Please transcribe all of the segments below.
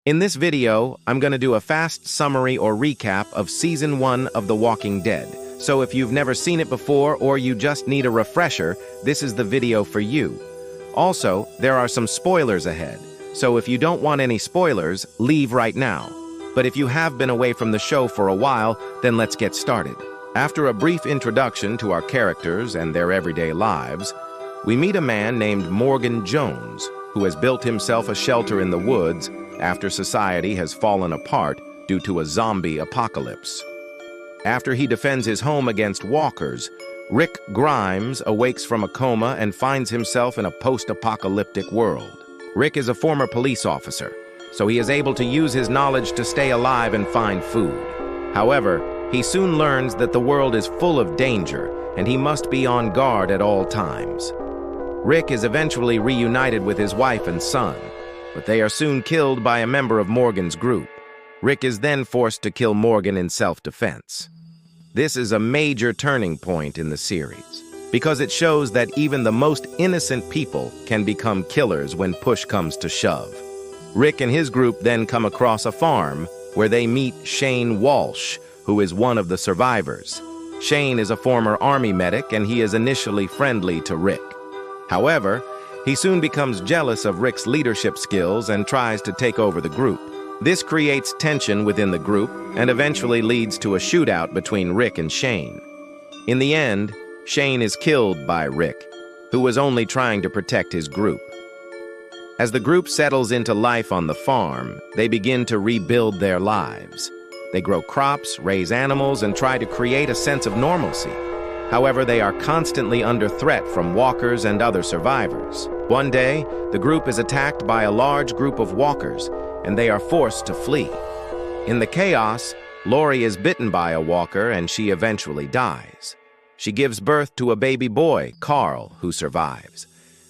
In this video, I'm going to do a fast summary or recap of Season 1 of The Walking Dead. So if you've never seen it before or you just need a refresher, this is the video for you. Also, there are some spoilers ahead, so if you don't want any spoilers, leave right now. But if you have been away from the show for a while, then let's get started. After a brief introduction to our characters and their everyday lives, we meet a man named Morgan Jones, who has built himself a shelter in the woods after society has fallen apart due to a zombie apocalypse. After he defends his home against walkers, Rick Grimes awakes from a coma and finds himself in a post-apocalyptic world. Rick is a former police officer, so he is able to use his knowledge to stay alive and find food. However, he soon learns that the world is full of danger and he must be on guard at all times. Rick is eventually reunited with his wife and son, but they are soon killed by a member of Morgan's group. Rick is then forced to kill Morgan in self-defense. This is a major turning point in the series, because it shows that even the most innocent people can become killers when push comes to shove. Rick and his group then come across a farm where they meet Shane Walsh, who is one of the survivors. Shane is a former army medic and he is initially friendly to Rick. However, he soon becomes jealous of Rick's leadership skills and tries to take over the group. This creates tension within the group and eventually leads to a shootout between Rick and Shane. In the end, Shane is killed by Rick, who was only trying to protect his group. As the group settles into life on the farm, they begin to rebuild their lives. They grow crops, raise animals, and try to create a sense of normalcy. However, they are constantly under threat from walkers and other survivors. One day, the group is attacked by a large group of walkers, and they are forced to flee. In the chaos, Lori is bitten by a walker and she eventually dies. She gives birth to a baby boy, Carl, who survives.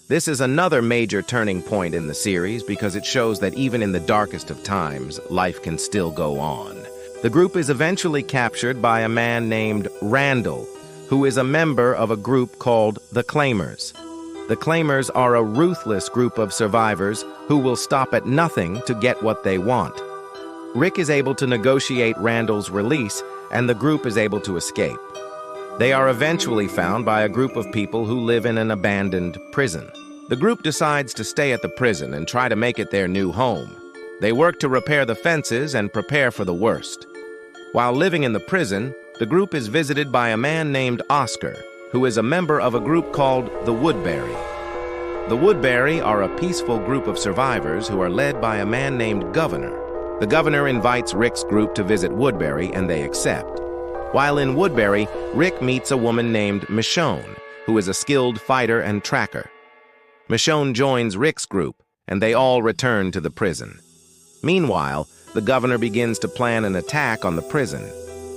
This is another major turning point in the series because it shows that even in the darkest of times, life can still go on. The group is eventually captured by a man named Randall, who is a member of a group called the Claimers. The Claimers are a ruthless group of survivors who will stop at nothing to get what they want. Rick is able to negotiate Randall's release, and the group is able to escape. They are eventually found by a group of people who live in an abandoned prison. The group decides to stay at the prison and try to make it their new home. They work to repair the fences and prepare for the worst. While living in the prison, the group is visited by a man named Oscar, who is a member of a group called the Woodbury. The Woodbury are a peaceful group of survivors who are led by a man named Governor. The Governor invites Rick's group to visit Woodbury, and they accept. While in Woodbury, Rick meets a woman named Michonne, who is a skilled fighter and tracker. Michonne joins Rick's group, and they all return to the prison. Meanwhile, the Governor begins to plan an attack on the prison.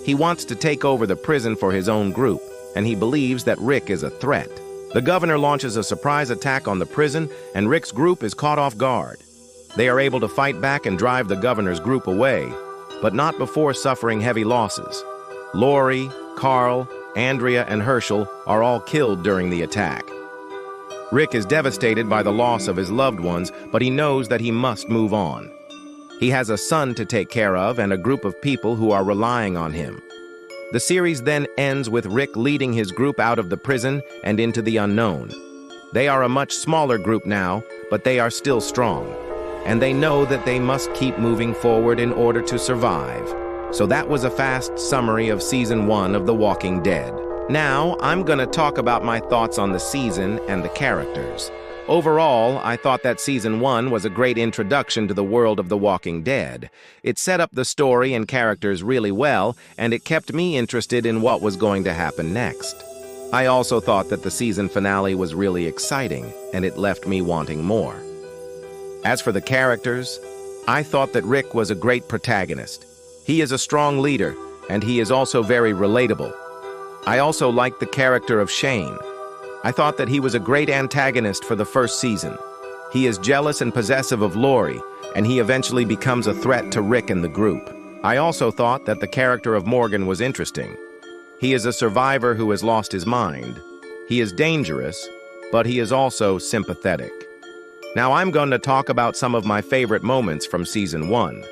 He wants to take over the prison for his own group, and he believes that Rick is a threat. The Governor launches a surprise attack on the prison, and Rick's group is caught off guard. They are able to fight back and drive the Governor's group away, but not before suffering heavy losses. Lori, Carl, Andrea, and Herschel are all killed during the attack. Rick is devastated by the loss of his loved ones, but he knows that he must move on. He has a son to take care of and a group of people who are relying on him. The series then ends with Rick leading his group out of the prison and into the unknown. They are a much smaller group now, but they are still strong, and they know that they must keep moving forward in order to survive. So that was a fast summary of Season 1 of The Walking Dead. Now, I'm going to talk about my thoughts on the season and the characters. Overall, I thought that Season 1 was a great introduction to the world of The Walking Dead. It set up the story and characters really well, and it kept me interested in what was going to happen next. I also thought that the season finale was really exciting, and it left me wanting more. As for the characters, I thought that Rick was a great protagonist. He is a strong leader, and he is also very relatable. I also liked the character of Shane. I thought that he was a great antagonist for the first season. He is jealous and possessive of Lori, and he eventually becomes a threat to Rick and the group. I also thought that the character of Morgan was interesting. He is a survivor who has lost his mind. He is dangerous, but he is also sympathetic. Now I'm going to talk about some of my favorite moments from Season 1.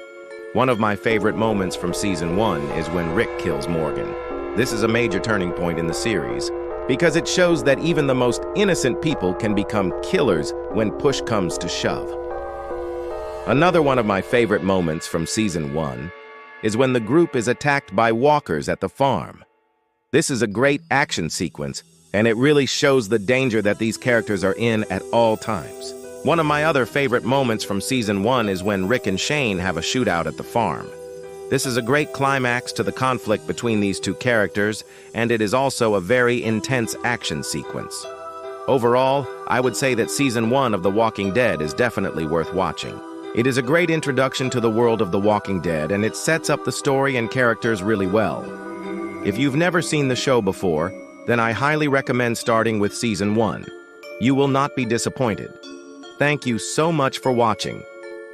One of my favorite moments from Season 1 is when Rick kills Morgan. This is a major turning point in the series, because it shows that even the most innocent people can become killers when push comes to shove. Another one of my favorite moments from Season 1 is when the group is attacked by walkers at the farm. This is a great action sequence, and it really shows the danger that these characters are in at all times. One of my other favorite moments from Season 1 is when Rick and Shane have a shootout at the farm. This is a great climax to the conflict between these two characters, and it is also a very intense action sequence. Overall, I would say that Season 1 of The Walking Dead is definitely worth watching. It is a great introduction to the world of The Walking Dead, and it sets up the story and characters really well. If you've never seen the show before, then I highly recommend starting with Season 1. You will not be disappointed. Thank you so much for watching.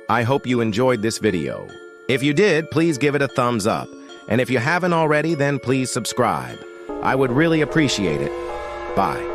I hope you enjoyed this video. If you did, please give it a thumbs up. And if you haven't already, then please subscribe. I would really appreciate it. Bye.